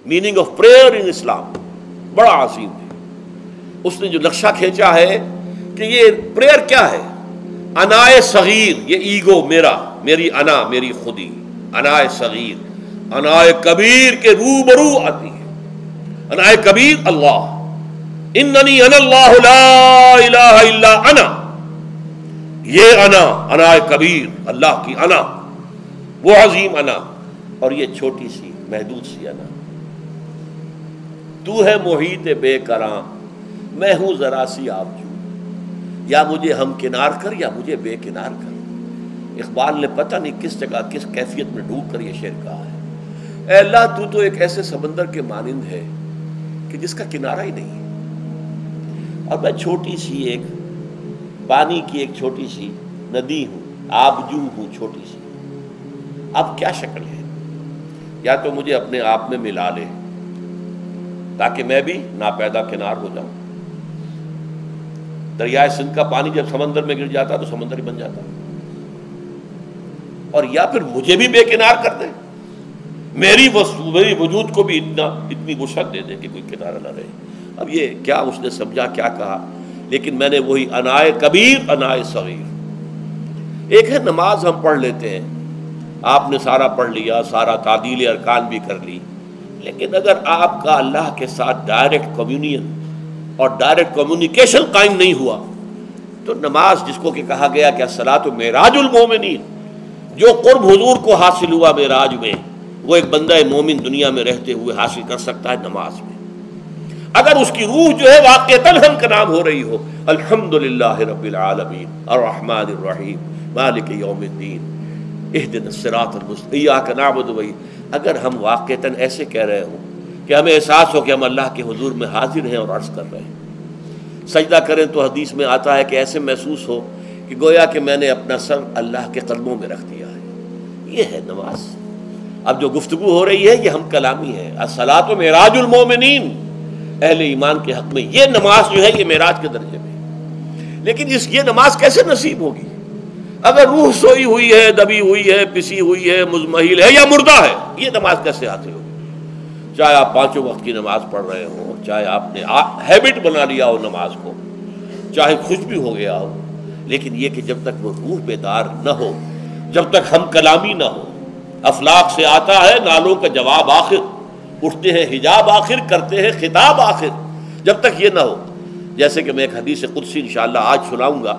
Meaning of prayer ان اسلام بڑا عظیم ہے. اس نے جو نقشہ کھینچا ہے کہ یہ پریئر کیا ہے. انائے صغیر، یہ ایگو میرا، میری انا، میری خودی، انائے صغیر. انائے کبیر کے روبرو آتی ہے. انائے کبیر اللہ، اننی انا اللہ لا الہ الا انا. یہ انا، انائے کبیر، اللہ کی انا، وہ عظیم انا، اور یہ چھوٹی سی محدود سی انا. تو ہے محیط بے کراں، میں ہوں ذرا سی آبجو، یا مجھے ہم کنار کر یا مجھے بے کنار کر. اقبال نے پتہ نہیں کس جگہ کس کیفیت میں ڈوب کر یہ شعر کہا ہے. اے اللہ تو تو ایک ایسے سمندر کے مانند ہے کہ جس کا کنارہ ہی نہیں ہے، اور میں چھوٹی سی ایک پانی کی ایک چھوٹی سی ندی ہوں، آبجو ہوں چھوٹی سی. اب کیا شکل ہے؟ یا تو مجھے اپنے آپ میں ملا لے تاکہ میں بھی ناپیدا کنار ہو جاؤں. دریائے سندھ کا پانی جب سمندر میں گر جاتا تو سمندر ہی بن جاتا، اور یا پھر مجھے بھی بے کنار کر دے، میری وجود کو بھی اتنی وسعت دے دے کہ کوئی کنارہ نہ رہے. اب یہ کیا اس نے سمجھا، کیا کہا، لیکن میں نے وہی انائے کبیر انائے صغیر. ایک ہے نماز ہم پڑھ لیتے ہیں، آپ نے سارا پڑھ لیا، سارا تعدیل ارکان بھی کر لی، لیکن اگر آپ کا اللہ کے ساتھ ڈائریکٹ کمیونین اور ڈائریکٹ کمیونیکیشن قائم نہیں ہوا تو نماز، جس کو کہ کہا گیا کہ الصلاۃ معراج المومنین، جو قرب حضور کو حاصل ہوا معراج میں، وہ ایک بندہ مومن دنیا میں رہتے ہوئے حاصل کر سکتا ہے نماز میں. اگر اس کی روح جو ہے واقعتاً ہم کا نام ہو رہی ہو، الحمدللہ رب العالمین الرحمن الرحیم مالک یوم الدین اہدنا الصراط المستقیم ایاک نعبد و اگر ہم واقعتاً ایسے کہہ رہے ہوں کہ ہمیں احساس ہو کہ ہم اللہ کے حضور میں حاضر ہیں اور عرض کر رہے ہیں، سجدہ کریں تو حدیث میں آتا ہے کہ ایسے محسوس ہو کہ گویا کہ میں نے اپنا سر اللہ کے قدموں میں رکھ دیا ہے. یہ ہے نماز. اب جو گفتگو ہو رہی ہے یہ ہم کلامی ہے. الصلاۃ معراج المومنین، اہل ایمان کے حق میں یہ نماز جو ہے یہ معراج کے درجے میں. لیکن یہ نماز کیسے نصیب ہوگی اگر روح سوئی ہوئی ہے، دبی ہوئی ہے، پسی ہوئی ہے، مزمحل ہے یا مردہ ہے؟ یہ نماز کیسے حاصل ہوگی؟ چاہے آپ 5 وقت کی نماز پڑھ رہے ہو، چاہے آپ نے ہیبٹ بنا لیا ہو نماز کو، چاہے خوش بھی ہو گیا ہو، لیکن یہ کہ جب تک وہ روح بیدار نہ ہو، جب تک ہم کلامی نہ ہو. افلاق سے آتا ہے نالوں کا جواب آخر، اٹھتے ہیں حجاب آخر، کرتے ہیں خطاب آخر. جب تک یہ نہ ہو، جیسے کہ میں ایک حدیث قدسی انشاءاللہ آج سناؤں گا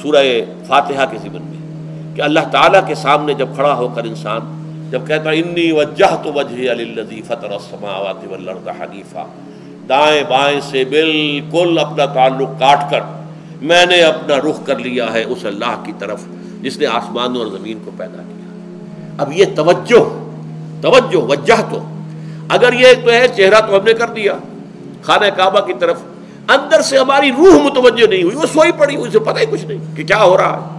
سورہ فاتحہ کے ضمن میں، کہ اللہ تعالیٰ کے سامنے جب کھڑا ہو کر انسان جب کہتا ہے انی وجہت وجہی للذی فطر السماوات والارض حنیفا، دائیں بائیں سے بالکل اپنا تعلق کاٹ کر میں نے اپنا رخ کر لیا ہے اس اللہ کی طرف جس نے آسمانوں اور زمین کو پیدا کیا. اب یہ توجہ وجہ تو اگر یہ تو ہے چہرہ تو ہم نے کر دیا خانہ کعبہ کی طرف، اندر سے ہماری روح متوجہ نہیں ہوئی، وہ سوئی پڑی، اسے پتہ ہی کچھ نہیں کہ کیا ہو رہا ہے.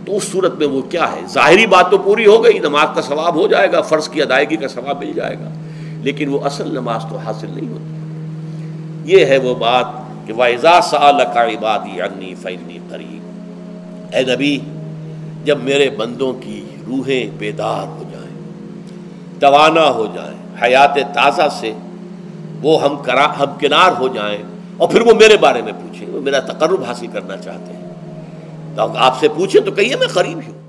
تو اس صورت میں وہ کیا ہے؟ ظاہری بات تو پوری ہو گئی، نماز کا ثواب ہو جائے گا، فرض کی ادائیگی کا ثواب مل جائے گا، لیکن وہ اصل نماز تو حاصل نہیں ہوتی. یہ ہے وہ بات کہ وَإِذَا سَأَلَكَ عِبَادِي عَنِّي فَإِنِّي قَرِيبٌ. اے نبی، جب میرے بندوں کی روحیں بیدار ہو جائیں، توانا ہو جائیں، حیات تازہ سے وہ ہم کنار ہو جائیں، اور پھر وہ میرے بارے میں پوچھیں، وہ میرا تقرب حاصل کرنا چاہتے ہیں، تو آپ سے پوچھیں تو کہیے میں قریب ہوں.